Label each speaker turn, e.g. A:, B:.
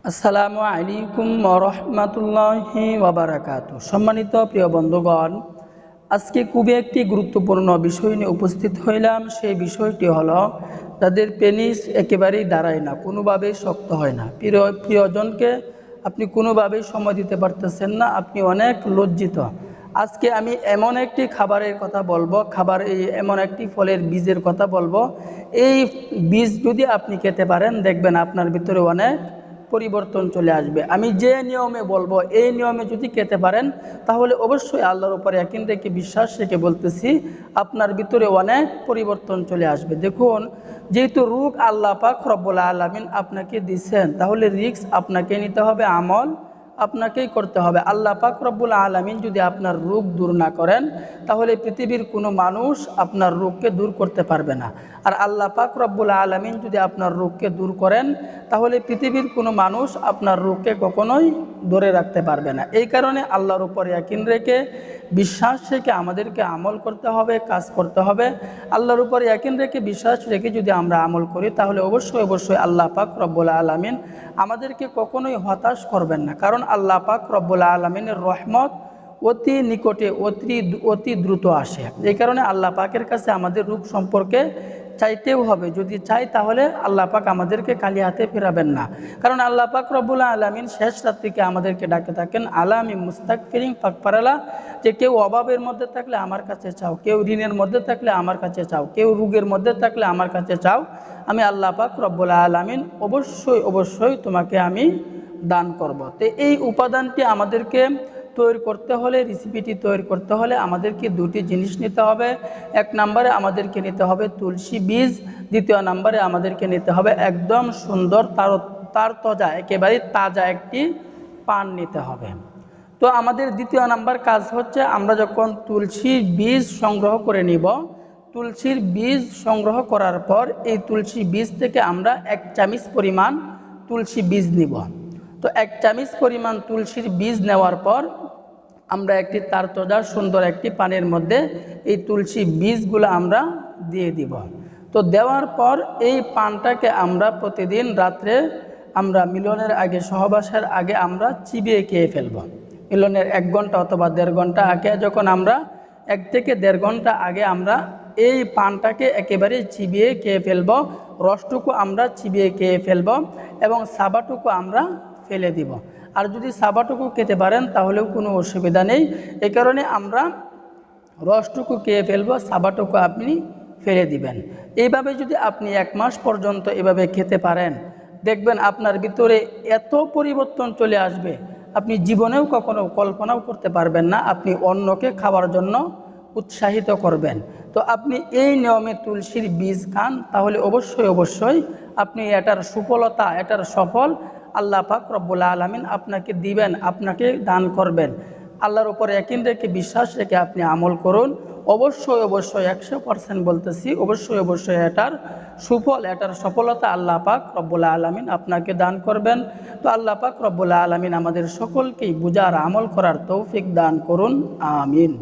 A: আসসালামু আলাইকুম ওয়া রাহমাতুল্লাহি ওয়া বারাকাতুহু। সম্মানিত প্রিয় বন্ধুগণ, আজকে খুবই একটি গুরুত্বপূর্ণ বিষয় নিয়ে উপস্থিত হইলাম। সেই বিষয়টি হলো তাদের পেনিস একেবারেই দাঁড়ায় না, কোনোভাবেই শক্ত হয় না। প্রিয়জনকে আপনি কোনোভাবেই সময় দিতে পারতেছেন না, আপনি অনেক লজ্জিত। আজকে আমি এমন একটি খাবারের কথা বলবো, এমন একটি ফলের বীজের কথা বলবো। এই বীজ যদি আপনি খেতে পারেন, দেখবেন আপনার ভিতরে অনেক পরিবর্তন চলে আসবে। আমি যে নিয়মে বলবো এই নিয়মে যদি খেতে পারেন, তাহলে অবশ্যই আল্লাহর উপরে ইয়াকিন রেখে বিশ্বাস রেখে বলতেছি, আপনার ভিতরে অনেক পরিবর্তন চলে আসবে। দেখুন, যেহেতু রোগ আল্লাহ পাক রব্বুল আলামিন আপনাকে দিচ্ছেন, তাহলে রিস্ক আপনাকে নিতে হবে, আমল আপনাকেই করতে হবে। আল্লাহ পাক রব্বুল আলামিন যদি আপনার রোগ দূর না করেন, তাহলে পৃথিবীর কোনো মানুষ আপনার রোগকে দূর করতে পারবে না। আর আল্লাহ পাক রব্বুল আলামিন যদি আপনার রোগকে দূর করেন, তাহলে পৃথিবীর কোনো মানুষ আপনার রোগকে কখনোই ধরে রাখতে পারবে না। এই কারণে আল্লাহর উপর ইয়াকিন রেখে বিশ্বাস রেখে আমাদেরকে আমল করতে হবে, কাজ করতে হবে। আল্লাহর উপর ইয়াকিন রেখে বিশ্বাস রেখে যদি আমরা আমল করি, তাহলে অবশ্যই আল্লাহ পাক রব্বুল আলামিন আমাদেরকে কখনোই হতাশ করবেন না। কারণ আল্লাহ পাক রব্বুল আলামিনের রহমত অতি নিকটে, অতি দ্রুত আসে। এই কারণে আল্লাহ পাকের কাছে আমাদের রোগ সম্পর্কে চাইতেও হবে। যদি চাই, তাহলে আল্লাহ পাক আমাদেরকে খালি হাতে ফেরাবেন না। কারণ আল্লাহ পাক রব্বুল আলামিন শেষ রাত্রিকে আমাদেরকে ডাকে থাকেন, আলামি মুস্তাগফিরিন ফাগফারালা, যে কেউ অভাবের মধ্যে থাকলে আমার কাছে চাও, কেউ ঋণের মধ্যে থাকলে আমার কাছে চাও, কেউ রোগের মধ্যে থাকলে আমার কাছে চাও, আমি আল্লাহ পাক রব্বুল আলামিন অবশ্যই তোমাকে আমি দান করব। তো এই উপাদানটি আমাদেরকে তৈরি করতে হলে, রেসিপিটি তৈরি করতে হলে আমাদেরকে দুটি জিনিস নিতে হবে। এক নম্বরে আমাদেরকে নিতে হবে তুলসী বীজ, দ্বিতীয় নম্বরে আমাদেরকে নিতে হবে একদম সুন্দর তার তাজা, একেবারে তাজা একটি পান নিতে হবে। তো আমাদের দ্বিতীয় নাম্বার কাজ হচ্ছে, আমরা যখন তুলসীর বীজ সংগ্রহ করে নিব, তুলসীর বীজ সংগ্রহ করার পর এই তুলসী বীজ থেকে আমরা 1 চামচ পরিমাণ তুলসী বীজ নিব। তো 1 চামচ পরিমাণ তুলসীর বীজ নেওয়ার পর আমরা একটি তাজা সুন্দর একটি পানির মধ্যে এই তুলসী বীজগুলো আমরা দিয়ে দিব। তো দেওয়ার পর এই পানটাকে আমরা প্রতিদিন রাত্রে আমরা মিলনের আগে, সহবাসের আগে আমরা চিবিয়ে খেয়ে ফেলব। মিলনের 1 ঘন্টা অথবা 1.5 ঘন্টা আগে, যখন আমরা 1 থেকে 1.5 ঘন্টা আগে আমরা এই পানটাকে একেবারে চিবিয়ে খেয়ে ফেলব। রসটুকু আমরা চিবিয়ে খেয়ে ফেলব এবং সাবাটুকু আমরা ফেলে দিব। আর যদি সাবাটুকু খেতে পারেন, তাহলেও কোনো অসুবিধা নেই। এই কারণে আমরা রসটুকু খেয়ে ফেলব, সাবাটুকু আপনি ফেলে দিবেন। এইভাবে যদি আপনি 1 মাস পর্যন্ত এভাবে খেতে পারেন, দেখবেন আপনার ভিতরে এত পরিবর্তন চলে আসবে, আপনি জীবনেও কখনো কল্পনাও করতে পারবেন না। আপনি অন্যকে খাওয়ার জন্য উৎসাহিত করবেন। তো আপনি এই নিয়মে তুলসীর বীজ খান, তাহলে অবশ্যই আপনি এটার সুফলতা, এটার সফল আল্লাহ পাক রব্বুল আলামিন আপনাকে দিবেন, আপনাকে দান করবেন। আল্লাহর উপর ইয়াকিন রেখে বিশ্বাস রেখে আপনি আমল করুন। অবশ্যই 100% বলতেছি, অবশ্যই এটার সুফল, এটার সফলতা আল্লাহ পাক রব্বুল আলামিন আপনাকে দান করবেন। তো আল্লাহ পাক রব্বুল আলামিন আমাদের সকলকেই বুঝার, আমল করার তৌফিক দান করুন। আমিন।